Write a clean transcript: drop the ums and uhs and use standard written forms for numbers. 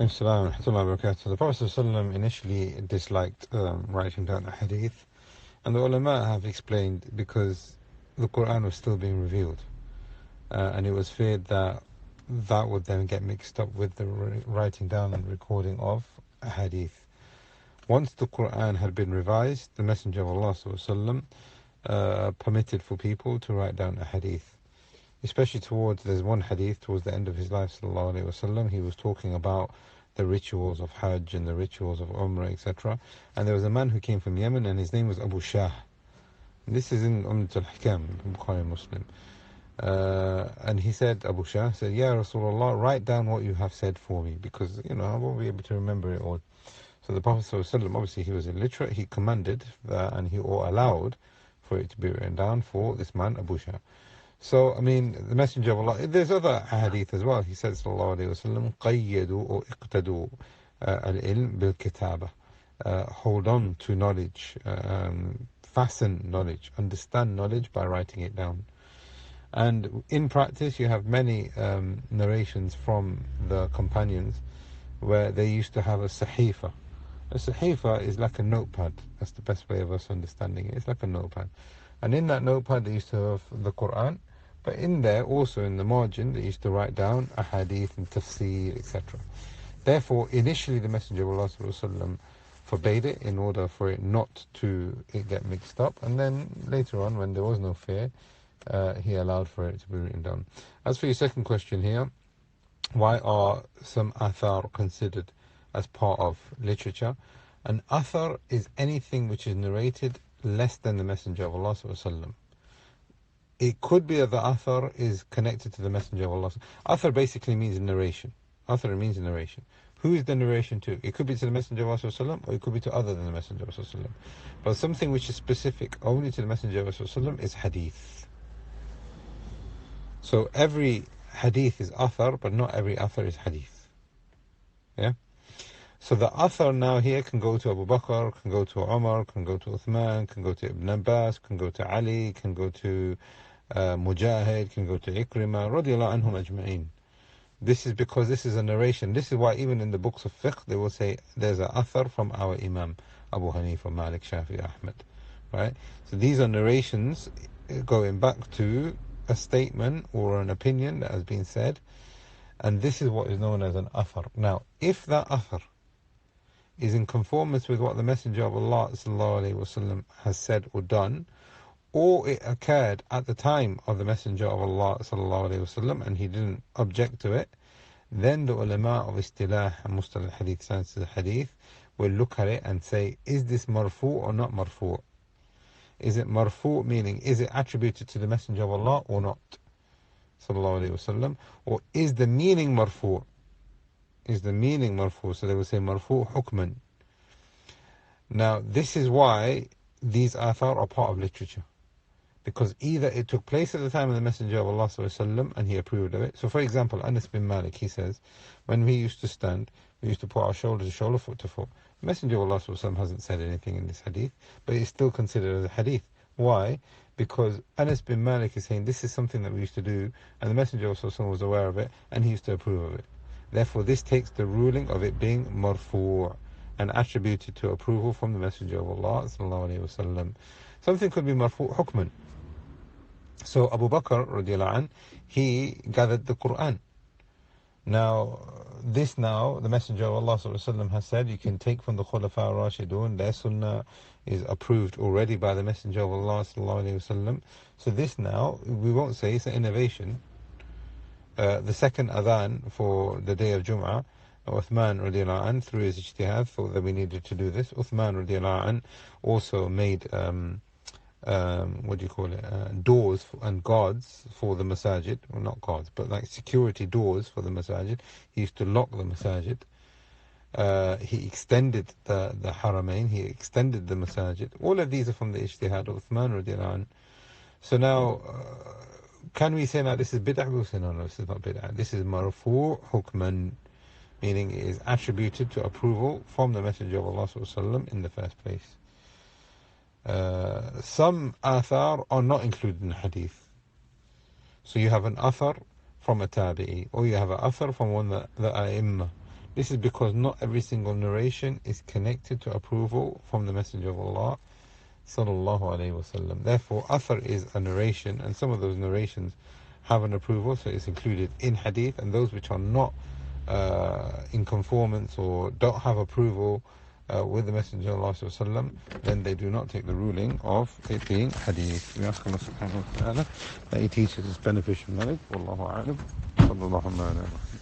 Assalamu alaikum wa rahmatullahi wa barakatuh. The Prophet ﷺ initially disliked writing down a hadith, and the ulama have explained because the Quran was still being revealed, and it was feared that that would then get mixed up with the writing down and recording of a hadith. Once the Quran had been revised, the Messenger of Allah ﷺ permitted for people to write down a hadith. Especially there's one hadith towards the end of his life, sallallahu alaihi wasallam, he was talking about the rituals of Hajj and the rituals of Umrah, etc. And there was a man who came from Yemen, and his name was Abu Shah. And this is in al-Hikam, Bukhari Muslim. And he said, Abu Shah said, Ya Rasulullah, write down what you have said for me, because, I won't be able to remember it all. So the Prophet ﷺ, obviously he was illiterate, he commanded that, and he allowed for it to be written down for this man, Abu Shah. So, the Messenger of Allah, there's other hadith as well. He said, sallallahu alayhi wa sallam, قَيَّدُوا or اقتدوا العلم بالكتابة. Hold on to knowledge, fasten knowledge, understand knowledge by writing it down. And in practice, you have many narrations from the companions where they used to have a sahifa. A sahifa is like a notepad. That's the best way of us understanding it. It's like a notepad. And in that notepad, they used to have the Quran. But in there, also in the margin, they used to write down a hadith and tafsir, etc. Therefore, initially the Messenger of Allah ﷺ forbade it in order for it not to get mixed up. And then later on, when there was no fear, he allowed for it to be written down. As for your second question here, why are some Athar considered as part of literature? An Athar is anything which is narrated less than the Messenger of Allah ﷺ. It could be that the Athar is connected to the Messenger of Allah. Athar basically means narration. Athar means narration. Who is the narration to? It could be to the Messenger of Allah, or it could be to other than the Messenger of Allah. But something which is specific only to the Messenger of Allah is hadith. So every hadith is Athar, but not every Athar is hadith. Yeah? So the Athar now here can go to Abu Bakr, can go to Umar, can go to Uthman, can go to Ibn Abbas, can go to Ali, can go to Mujahid, can go to Ikrimah, radiyallahu anhum ajma'in. This is because this is a narration. This is why even in the books of fiqh they will say there's an Athar from our Imam, Abu Hanifa, Malik, Shafi, Ahmed. Right? So these are narrations going back to a statement or an opinion that has been said, and this is what is known as an Athar. Now, if that Athar is in conformance with what the Messenger of Allah ﷺ has said or done, or it occurred at the time of the Messenger of Allah ﷺ and he didn't object to it, then the ulama of istilah and mustalah hadith, science of hadith, will look at it and say, is this marfu or not marfu? Is it marfu, meaning is it attributed to the Messenger of Allah or not, sallallahu alayhi wasallam, or is the meaning marfu? Is the meaning marfu? So they will say marfu hukman. Now this is why these athar are part of literature, because either it took place at the time of the Messenger of Allah ﷺ and he approved of it. So for example, Anas bin Malik, he says, when we used to stand, we used to put our shoulder to shoulder, foot to foot. The Messenger of Allah ﷺ hasn't said anything in this hadith, but it's still considered as a hadith. Why? Because Anas bin Malik is saying this is something that we used to do, and the Messenger of Allah ﷺ was aware of it and he used to approve of it. Therefore this takes the ruling of it being marfu' and attributed to approval from the Messenger of Allah ﷺ. Something could be marfu' hukman. So Abu Bakr radiallahu anh, he gathered the Quran. Now the Messenger of Allah ﷺ has said you can take from the Khulafa al-Rashidun, their sunnah is approved already by the Messenger of Allah ﷺ. So this now, we won't say it's an innovation. The second adhan for the day of Jum'ah, Uthman radiallahu anh, through his ijtihad, thought that we needed to do this. Uthman radiallahu anh also made doors and guards for the masajid. Well, not guards, but like security doors for the masajid. He used to lock the masajid. He extended the haramain, he extended the masajid. All of these are from the ijtihad of Uthman radiallahu anh. So now, can we say now this is bid'ah? We'll say no, this is not bid'ah. This is marfu' hukman, meaning it is attributed to approval from the Messenger of Allah ﷺ in the first place. Some athar are not included in hadith. So you have an athar from a tabi'i, or you have an athar from one of the a'imma. This is because not every single narration is connected to approval from the Messenger of Allah sallallahu alaihi wasallam. Therefore, Athar is a narration, and some of those narrations have an approval, so it's included in hadith, and those which are not in conformance or don't have approval with the Messenger of Allah sallallahu alaihi wasallam, then they do not take the ruling of it being hadith. We ask Allah subhanahu wa ta'ala that He teaches us beneficial knowledge. Wallahu a'lam. Sallallahu alaihi wa sallam.